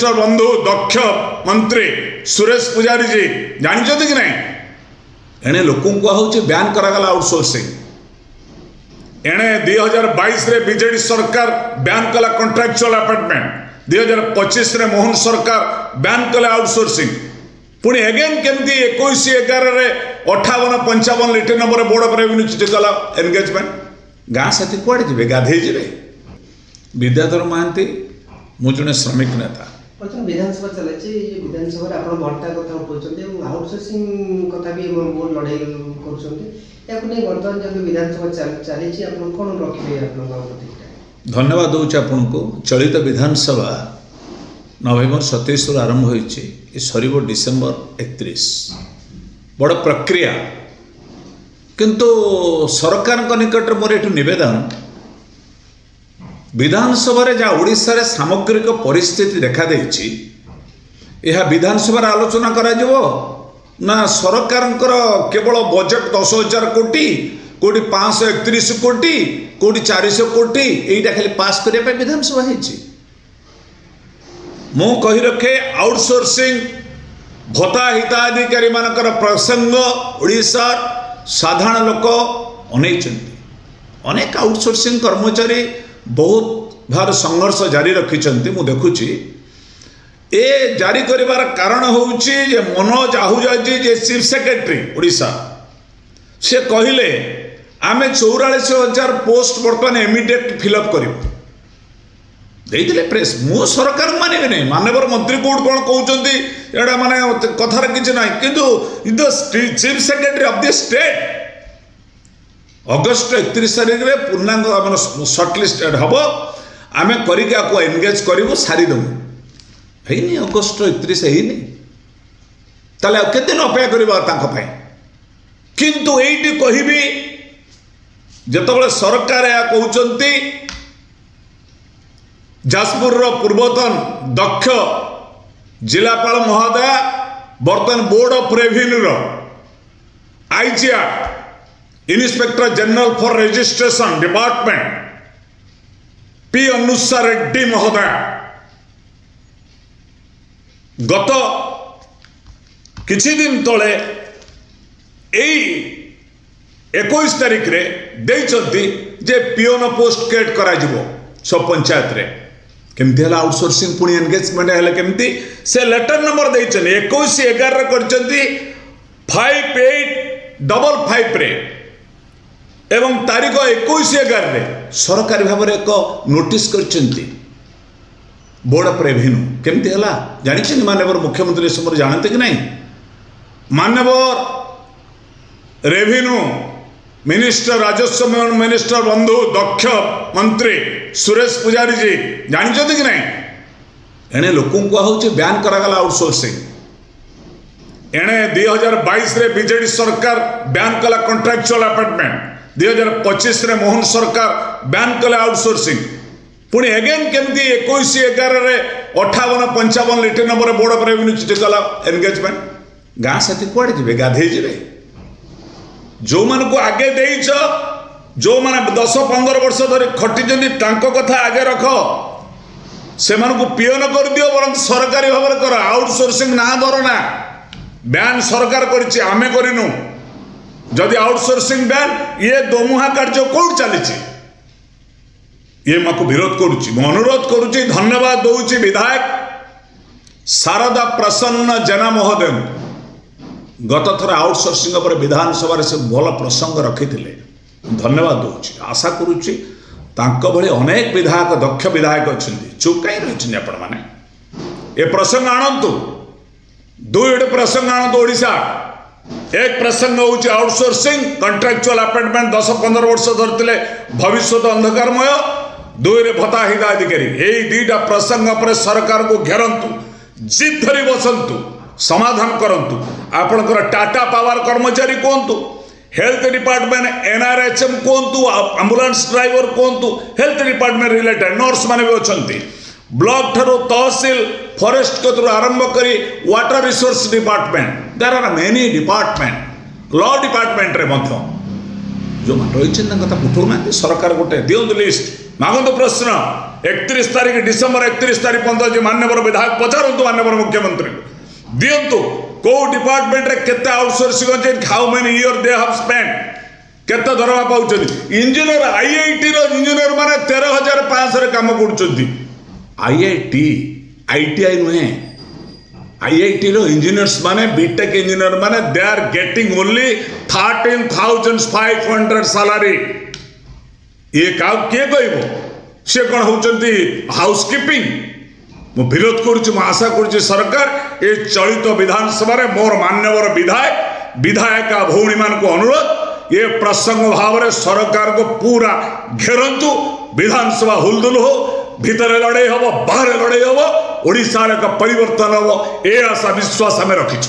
Minister बंधु दक्ष मंत्री सुरेश पुजारी जी जानते कि नहीं एणे लोक कहुचे बैन करागला आउटसोर्सिंग एणे 2022 रे बीजेडी सरकार बैन कला कॉन्ट्रैक्चुअल अपॉइंटमेंट 2025 रे मोहन सरकार बैन कला आउटसोर्सिंग पुणी एगेन केमती 21/11 रे 58-55 litre number board of revenue चिठी कला एंगेजमेंट गाँ साथी कुआड़े जी गाधे जी विद्याधर महांती मु जड़े श्रमिक नेता विधानसभा चलती विधानसभा आप भट्टा कथा उठाउछन्ते आउटसोर्सिंग कथा भी बहुत लड़ाई कर बर्तमान जब विधानसभा चली आप कौन रखिए धन्यवाद दूचे आपन को चलित विधानसभा नवेम्बर 27 आरंभ होइछि सर डिसेम्बर 31 बड़ प्रक्रिया किंतु सरकार निकट मोर ये नवेदन विधानसभा जहाँ ओडिशा रे सामग्रिक परिस्थिति देखा देछि यह विधानसभा आलोचना करा ना सरकार केवल बजेट 10,000 कोटी कोटी 531 कोटी कोटी 400 कोटी यहीटा खाली पास करने विधानसभा होइछि मु कही रखे आउटसोर्सिंग भत्ता हिताधिकारी मानकर प्रसंग ओडिशा साधारण लोक अनेइछन्ति अनेक आउटसोर्सिंग कर्मचारी बहुत भार संघर्ष जारी रखिछन्ति मु देखुछि ए जारी करिवार कारण होउछि जे मनोज आहूजा जी जे चीफ सेक्रेटरी ओडिशा से कहिले आमे 44,000 पोस्ट बर्तमान इमिडिएट फिलअप करिवु देइतिले प्रेस मु सरकार मानिबे नै माननीय मंत्री कोड कोन कहउछन्ति एडा माने कथार किछ नै किंतु the chief secretary of the state August 31 तारिख रे पूर्णांग आम सर्टलिस्टेड हम आम करके एनगेज करूँ सारीदेमु है अगस्ट 31 है ताले केते दिन अपेक्षा करवा किंतु एइटी कहबी जेतबेले सरकार या कहउचंती जाजपुर पूर्वतन दक्ष जिलापाल महोदय बर्तमान board of revenue IGR inspector general for registration department P Anusha Reddy महोदय गत किछि दिन तले 21 तारिख रे देइचंती जे पियोन पोस्ट क्रिएट करा जिवो सब पंचायत रे केमती हला आउटसोर्सिंग पुणी एंगेजमेंट हले केमती से लेटर नंबर देइचन 21/11 रे करचंती 5855 रे एवं तारीख 21/11 रे सरकारी भाव में एक नोटिस करचंती बोर्ड ऑफ रेवेन्यू केमती हला जानिछन माननीय मुख्यमंत्री समर जानते कि नहीं माननीय रेवेन्यू मिनिस्टर राजस्व मिनिस्टर बंधु दक्ष मंत्री सुरेश पुजारी जी जानते कि नहीं एणे लोक कहुचे बैन करागला आउटसोर्सिंग एणे 2022 रे बीजेडी सरकार बैन कला कॉन्ट्रैक्चुअल अपॉइंटमेंट 2025 रे मोहन सरकार बैन कले आउटसोर्सिंग पुणी एगेन केमती 21/11 रे 58-55 litre number board of revenue चिठी कला एंगेजमेंट गाँ साथी कुआड़े जी गाधे जी जो मान को आगे देइछ जो माने 10-15 वर्ष धरी खटी कथा आगे रख से पियोन कर दियो बर सरकारी भाव में कर आउटसोर्सिंग ना धर ना बैन सरकार करिछि आमे करिनु जदि आउटसोर्सिंग बैन ये दोमुहा कार्य कौट चली ये माको विरोध करुच्ची अनुरोध करुच्ची धन्यवाद दौची विधायक शारदा प्रसन्न जेना महोदय गत थर आउटसोर्सिंग पर विधानसभा से भल प्रसंग रखी धन्यवाद दौची आशा करुच्ची तांको भली अनेक विधायक दक्ष विधायक अच्छा चुप कहीं रही आपण मैंने ये प्रसंग आणतु दुईट प्रसंग आणतु ओडिशा एक प्रसंग होची आउटसोर्सिंग कॉन्ट्रैक्चुअल अपॉइंटमेंट 10-15 वर्ष धरते भविष्य अंधकारमय दुई रे भत्ता हिताधिकारी यही दुईटा प्रसंग पर सरकार को घेरंतु जिद धरी बसंतु समाधान करंतु आपनकर टाटा पावर कर्मचारी कहतु हेल्थ डिपार्टमेंट एनआरएचएम कहतु एम्बुलेंस ड्राइवर कहतु हेल्थ डिपार्टमेंट रिलेटेड नर्स माने भी अछंती ब्लॉक ठारो तहसील फॉरेस्ट कतरु आरंभ करी water resource department there are many department law department रे मध्य जो मान रही कथा उठाऊ ना सरकार गोटे दिंतु लिस्ट मागंतु प्रश्न 31 तारीख डिसेंबर 31 तारीख पर्यंत जे मान्यवर विधायक पचारतु मान्यवर मुख्यमंत्री दिंतु को डिपार्टमेंट रे केते outsourcing how many year they have spend केते दरमा पाउछन इंजीनियर आईआईटी रो इंजीनियर माने 13,500 रे काम करूछन आईआईटी आईटीआई नुहे आईआईटी रो इंजीनियर्स माने बीटेक इंजीनियर माने they are getting only 13,500 salary ये काउ के कहबो से कोन होचंती हाउसकीपिंग मु विरोध करुच्ची मु आशा करुच्ची सरकार ये चलित विधानसभा रे मोर मान्यवर विधायक विधायिका भौणी मान को अनुरोध ये प्रसंग भाव में सरकार को पूरा घेरंतु विधानसभा हुलदुल हो भितर लड़ाई हम बाहर लड़ाई हम ओडिशा एक परिवर्तन हम ए आशा विश्वास आम रखी।